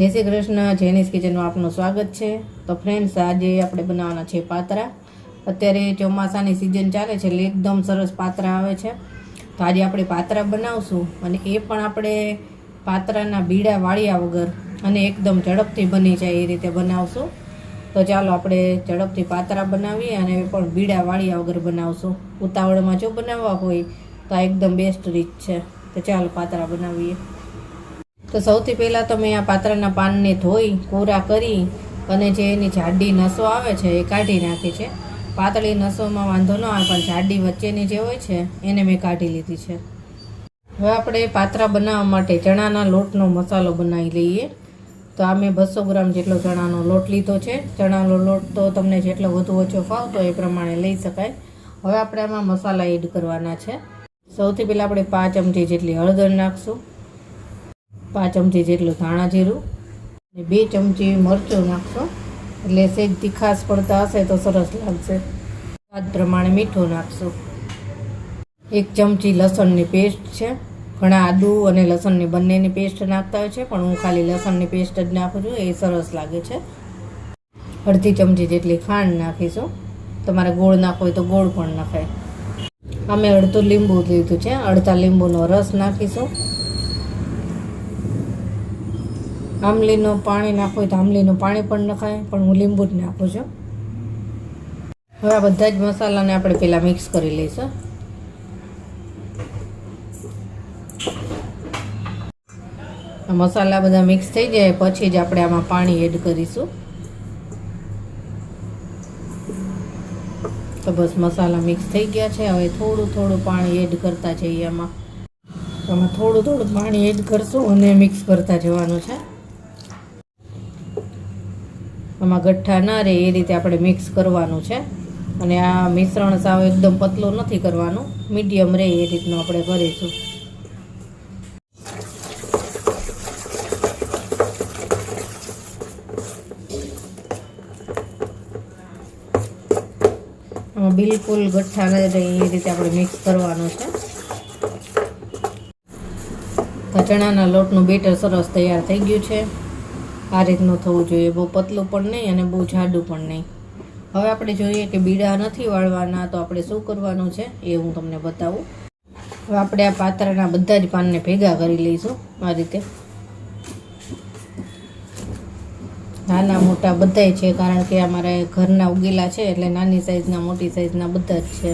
જય શ્રી કૃષ્ણ, જેનીસ કિચનમાં આપનું સ્વાગત છે। તો ફ્રેન્ડ્સ, આજે આપણે બનાવવાના છે પાત્રા। અત્યારે ચોમાસાની સિઝન ચાલે છે એટલે એકદમ સરસ પાત્રા આવે છે। તો આજે આપણે પાત્રા બનાવશું અને એ પણ આપણે પાત્રાના બીડા વાળ્યા વગર અને એકદમ ઝડપથી બની જાય એ રીતે બનાવશું। તો ચાલો આપણે ઝડપથી પાત્રા બનાવીએ અને એ પણ બીડા વાળ્યા વગર બનાવશું। ઉતાવળમાં જો બનાવવા હોય તો આ એકદમ બેસ્ટ રીત છે। તો ચાલો પાત્રા બનાવીએ। તો સૌથી પહેલાં તો મેં આ પાત્રાના પાનને ધોઈ કોરા કરી અને જે એની જાડી નસો આવે છે એ કાઢી નાખી છે। પાતળી નસોમાં વાંધો ન આવે, પણ જાડી વચ્ચેની જે હોય છે એને મેં કાઢી લીધી છે। હવે આપણે પાત્રા બનાવવા માટે ચણાના લોટનો મસાલો બનાવી લઈએ। તો આ મેં 200 ગ્રામ જેટલો ચણાનો લોટ લીધો છે। ચણાનો લોટ તો તમને જેટલો વધુ ઓછો ફાવતો એ પ્રમાણે લઈ શકાય। હવે આપણે આમાં મસાલા એડ કરવાના છે। સૌથી પહેલાં આપણે 5 ચમચી જેટલી હળદર નાખશું, 5 ચમચી જેટલું ધાણા જીરું અને 2 ચમચી મરચું નાખશું, એટલે સેજ તીખાશ પડતા હશે તો સરસ લાગશે। સ્વાદ પ્રમાણે મીઠું નાખશું। 1 ચમચી લસણની પેસ્ટ છે। ઘણા આદુ અને લસણની બંનેની પેસ્ટ નાખતા હોય છે, પણ હું ખાલી લસણની પેસ્ટ જ નાખું છું, એ સરસ લાગે છે। અડધી ચમચી જેટલી ખાંડ નાખીશું। તમારે ગોળ નાખવો હોય તો ગોળ પણ નખાય। અમે અડધું લીંબુ લીધું છે, અડધા લીંબુનો રસ નાખીશું। આમલીનું પાણી નાખવું હોય તો આમલીનું પાણી પણ નખાય, પણ હું લીંબુ જ નાખું છું। હવે આ બધા જ મસાલાને આપણે પહેલાં મિક્સ કરી લઈશું। મસાલા બધા મિક્સ થઈ જાય પછી જ આપણે આમાં પાણી એડ કરીશું। તો બસ મસાલા મિક્સ થઈ ગયા છે। હવે થોડું થોડું પાણી એડ કરતા જઈએ। આમાં થોડું થોડું પાણી એડ કરશું અને મિક્સ કરતા જવાનું છે। આમાં ગઠ્ઠા ના રહે એ રીતે આપણે મિક્સ કરવાનું છે। અને આ મિશ્રણ સાવ એકદમ પતલું નથી કરવાનું, મીડિયમ રહે એ રીતનું આપણે કરીશું। આમાં બિલકુલ ગઠ્ઠા ન રહે એ રીતે આપણે મિક્સ કરવાનું છે। તો ચણાના લોટનું બેટર સરસ તૈયાર થઈ ગયું છે। આ રીતનું થવું જોઈએ, બહુ પતલું પણ નહીં અને બહુ જાડું પણ નહીં। હવે આપણે જોઈએ કે બીડા નથી વાળવાના, તો આપણે શું કરવાનું છે એ હું તમને બતાવું। હવે આપણે આ પાત્રાના બધા જ પાનને ભેગા કરી લઈશું। આ રીતે નાના મોટા બધાય છે, કારણ કે અમારે ઘરના ઉગેલા છે એટલે નાની સાઈઝના મોટી સાઈઝના બધા જ છે।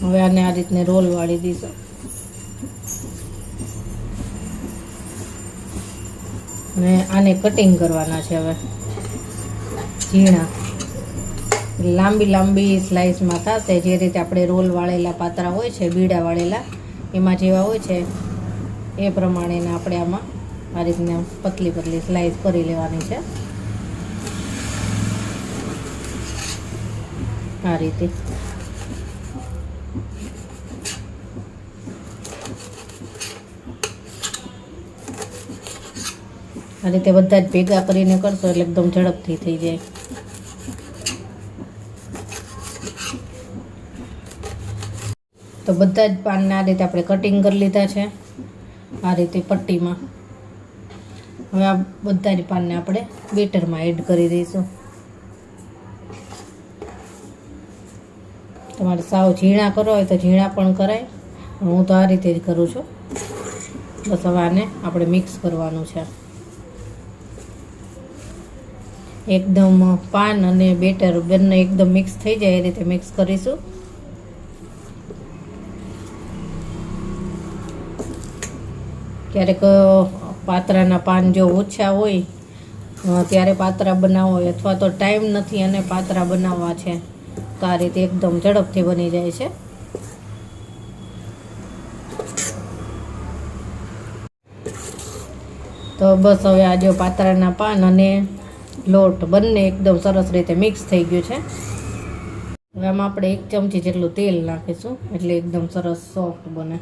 હવે આને આ રીતને રોલ વાળી દઈશું। અને આને કટિંગ કરવાના છે। હવે ઝીણા લાંબી લાંબી સ્લાઇસમાં થશે, જે રીતે આપણે રોલ વાળેલા પાત્રા હોય છે, બીડા વાળેલા એમાં જેવા હોય છે એ પ્રમાણેના આપણે આમાં આ રીતના પતલી પતલી સ્લાઇસ કરી લેવાની છે। આ રીતે આ રીતે બધા જ ભેગા કરીને કરશો એટલે એકદમ ઝડપથી થઈ જાય। તો બધા જ પાનને આ રીતે આપણે કટિંગ કરી લીધા છે, આ રીતે પટ્ટીમાં। હવે આ બધા જ પાનને આપણે બેટરમાં એડ કરી દઈશું। તમારે સાવ ઝીણા કરવા હોય તો ઝીણા પણ કરાય, હું તો આ રીતે જ કરું છું। બસ હવે આને આપણે મિક્સ કરવાનું છે। એકદમ પાન અને બેટર બંને એકદમ મિક્સ થઈ જાય એ રીતે મિક્સ કરીશું। ક્યારેક પાત્રાના પાન જો ઓછા હોય ત્યારે પાત્રા બનાવવા હોય, અથવા તો ટાઈમ નથી અને પાત્રા બનાવવા છે, તો આ રીતે એકદમ ઝડપથી બની જાય છે। તો બસ હવે આ જો પાત્રાના પાન અને લોટ બંને એકદમ સરસ રીતે મિક્સ થઈ ગયું છે। હવે આમાં આપણે 1 ચમચી જેટલું તેલ નાખીશું, એટલે એકદમ સરસ સોફ્ટ બને।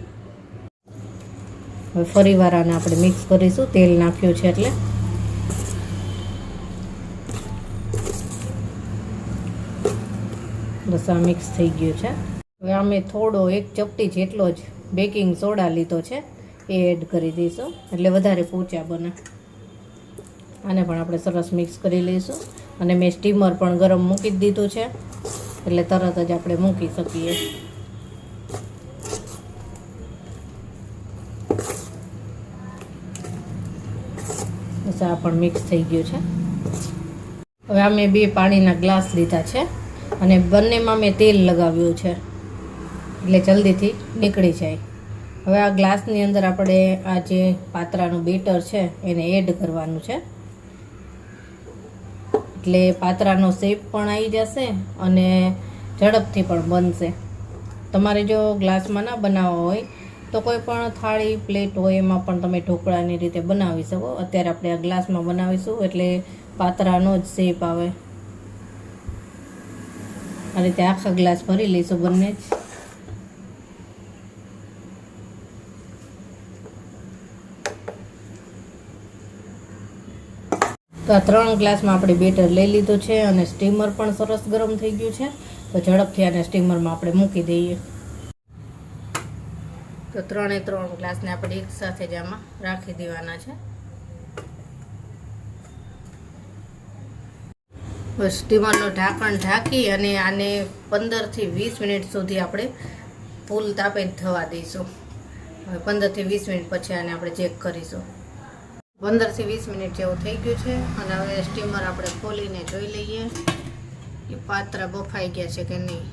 હવે ફરી વાર આને આપણે મિક્સ કરીશું, તેલ નાખ્યું છે એટલે। બસ આ મિક્સ થઈ ગયું છે। હવે અમે થોડો 1 ચપટી જેટલો જ બેકિંગ સોડા લીધો છે, એ એડ કરી દઈશું એટલે વધારે પોચા બને. આને પણ આપણે સરસ મિક્સ કરી લઈશું. અને મેં સ્ટીમર પણ ગરમ મૂકી જ દીધું છે એટલે તરત જ આપણે મૂકી શકીએ. બસ આ પણ મિક્સ થઈ ગયું છે. હવે આ મેં 2 પાણીના ગ્લાસ લીધા છે અને બંનેમાં મેં તેલ લગાવ્યું છે એટલે જલ્દીથી નીકળી જાય. હવે આ ગ્લાસની અંદર આપણે આ જે પાત્રાનું બેટર છે એને એડ કરવાનું છે એટલે પાત્રાનો શેપ પણ આવી જશે અને ઝડપથી પણ બનશે. તમારે જો ગ્લાસમાં ના બનાવવા હોય તો કોઈ પણ થાળી પ્લેટ હોય એમાં પણ તમે ઢોકળાની રીતે બનાવી શકો. અત્યારે આપણે આ ગ્લાસમાં બનાવીશું એટલે પાત્રાનો જ શેપ આવે. આ રીતે આખા ગ્લાસ ભરી લઈશું બંને જ. તો આ 3 ગ્લાસમાં આપણે બેટર લઈ લીધું છે અને સ્ટીમર પણ સરસ ગરમ થઈ ગયું છે. તો ઝડપથી આને સ્ટીમરમાં આપણે મૂકી દઈએ. તો 3 ગ્લાસને આપણે એક સાથે જ આમાં રાખી દેવાના છે. સ્ટીમરનું ઢાંકણ ઢાંકી અને આને 15 થી 20 મિનિટ સુધી આપણે ફૂલ તાપે થવા દઈશું. હવે 15 થી 20 મિનિટ પછી આને આપણે ચેક કરીશું. 15 થી 20 મિનિટ જેવું થઈ ગયું છે અને હવે સ્ટીમર આપણે ખોલીને જોઈ લઈએ કે પાત્રા બફાઈ ગયા છે કે નહીં.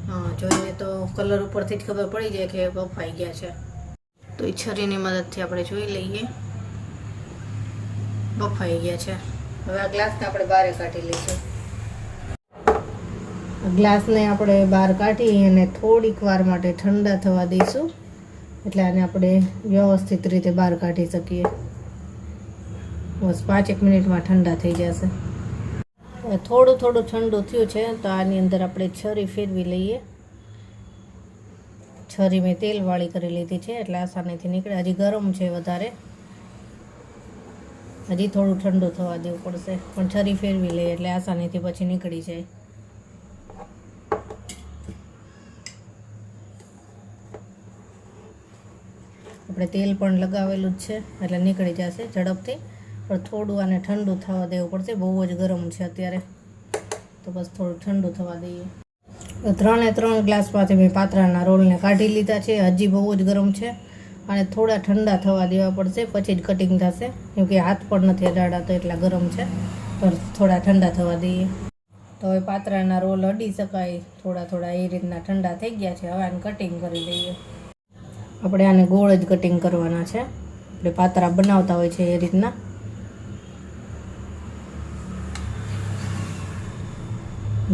હા, જોઈને તો કલર ઉપરથી જ ખબર પડી જાય કે બફાઈ ગયા છે. તો એ છરીની મદદથી આપણે જોઈ લઈએ. બફાઈ ગયા છે. હવે આ ગ્લાસને આપણે બહાર કાઢી લઈશું. ગ્લાસને આપણે બહાર કાઢી અને થોડીક વાર માટે ઠંડા થવા દઈશું એટલે આને આપણે વ્યવસ્થિત રીતે બહાર કાઢી શકીએ. બસ 5 મિનિટમાં ઠંડા થઈ જશે. થોડું ઠંડુ થયું છે તો આની અંદર આપણે છરી ફેરવી લઈએ. છરી મેં તેલવાળી કરી લીધી છે એટલે આસાનીથી નીકળે. હજી ગરમ છે વધારે, હજી થોડું ઠંડુ થવા દેવું પડશે પણ છરી ફેરવી લઈએ એટલે આસાનીથી પછી નીકળી જાય. આપણે તેલ પણ લગાવેલું જ છે એટલે નીકળી જશે ઝડપથી. પણ થોડું આને ઠંડુ થવા દેવું પડશે. બહુ જ ગરમ છે અત્યારે, તો બસ થોડું ઠંડુ થવા દઈએ. 3 ગ્લાસમાંથી મેં પાત્રાના રોલને કાઢી લીધા છે. હજી બહુ જ ગરમ છે અને થોડા ઠંડા થવા દેવા પડશે પછી જ કટિંગ થશે કેમ કે હાથ પણ નથી અડાડાતો એટલા ગરમ છે. પણ થોડા ઠંડા થવા દઈએ. તો હવે પાત્રાના રોલ અડી શકાય થોડા એ રીતના ઠંડા થઈ ગયા છે. હવે આને કટિંગ કરી લઈએ. આપણે આને ગોળ જ કટિંગ કરવાના છે. આપણે પાત્રા બનાવતા હોય છે એ રીતના.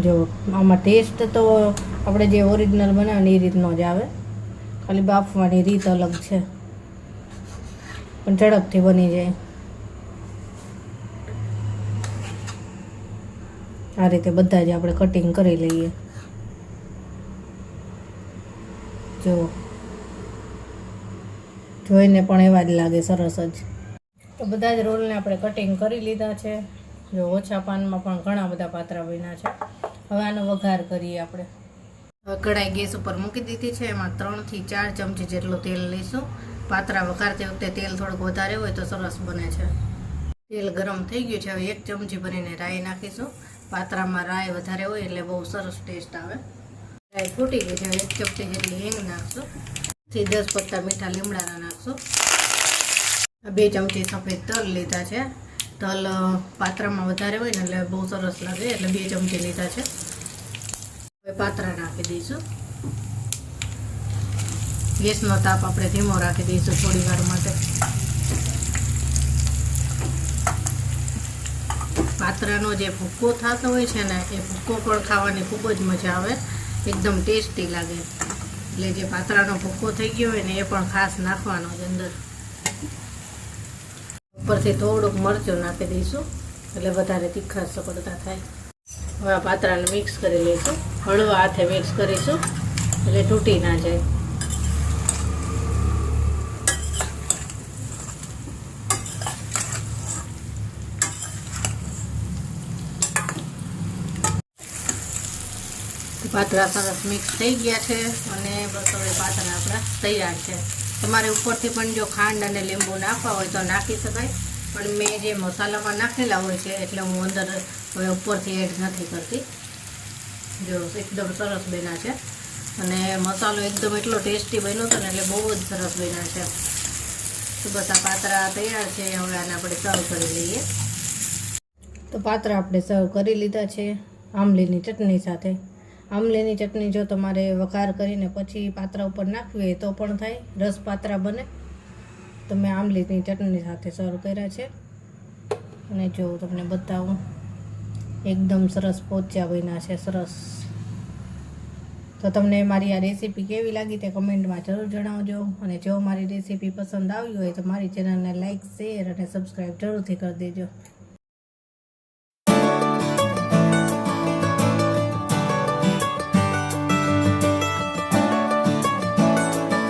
જો આમાં ટેસ્ટ તો આપણે જે ઓરિજિનલ બનાવે એ રીતનો જ આવે, ખાલી બાફવાની રીત અલગ છે પણ ઝડપથી બની જાય. આ રીતે બધા જ આપણે કટિંગ કરી લઈએ. જો જોઈને પણ એવા જ લાગે સરસ જ. તો બધા જ રોલને આપણે કટિંગ કરી લીધા છે. જો ઓછા પાનમાં પણ ઘણા બધા પાત્રા બન્યા છે. હવે આનો વઘાર કરીએ આપણે. હવે કઢાઈ ગેસ ઉપર મૂકી દીધી છે. એમાં 3 થી 4 ચમચી જેટલું તેલ લઈશું. પાત્રા વઘારતી વખતે તેલ થોડુંક વધારે હોય તો સરસ બને છે. તેલ ગરમ થઈ ગયું છે. હવે 1 ચમચી ભરીને રાઈ નાખીશું. પાત્રામાં રાઈ વધારે હોય એટલે બહુ સરસ ટેસ્ટ આવે. રાઈ ફૂટી ગઈ છે. 1 ચમચી જેટલી હિંગ નાખશું. 10 પત્તા મીઠા લીમડાના નાખશું. 2 ચમચી સફેદ તલ લીધા છે. તલ પાત્રામાં વધારે હોય ને એટલે બહુ સરસ લાગે એટલે 2 ચમચી લીધા છે. હવે પાત્રા નાખી દઈશું. ગેસનો તાપ આપણે ધીમો રાખી દઈશું થોડી વાર માટે. પાત્રાનો જે ભૂક્કો થતો હોય છે ને એ ભૂક્કો પણ ખાવાની ખૂબ જ મજા આવે, એકદમ ટેસ્ટી લાગે. એટલે જે પાત્રાનો ભૂક્કો થઈ ગયો હોય ને એ પણ ખાસ નાખવાનો જ અંદર. ઉપરથી થોડુંક મરચું નાખી દઈશું એટલે વધારે તીખાશ સકડતા થાય. હવે આ પાત્રાને મિક્સ કરી લઈશું. હળવા હાથે મિક્સ કરીશું એટલે તૂટી ના જાય. પાત્રા સરસ મિક્સ થઈ ગયા છે અને બસ હવે પાત્રા આપણા તૈયાર છે. તમારે ઉપરથી પણ જો ખાંડ અને લીંબુ નાખવા હોય તો નાખી શકાય, પણ મેં જે મસાલામાં નાખેલા હોય છે એટલે હું અંદર હવે ઉપરથી એડ નથી કરતી. જો એકદમ સરસ બન્યા છે અને મસાલો એકદમ એટલો ટેસ્ટી બન્યો હતો ને એટલે બહુ જ સરસ બન્યા છે. તો બસ આ પાત્રા તૈયાર છે. હવે આને આપણે સર્વ કરી લઈએ. તો પાત્રા આપણે સર્વ કરી લીધા છે આમલીની ચટણી સાથે. આમલીની ચટણી જો તમારે વઘાર કરીને પછી પાત્રા ઉપર નાખવી હોય તો પણ થાય, રસ પાત્રા બને. તો મેં આમલીની ચટણી સાથે સર્વ કર્યા છે અને જો તમને બતાવું એકદમ સરસ પોચા બન્યા છે, સરસ. તો તમને મારી આ રેસીપી કેવી લાગી તે કમેન્ટમાં જરૂર જણાવજો. અને જો મારી રેસીપી પસંદ આવી હોય તો મારી ચેનલને લાઇક, શેર અને સબસ્ક્રાઈબ જરૂરથી કરી દેજો.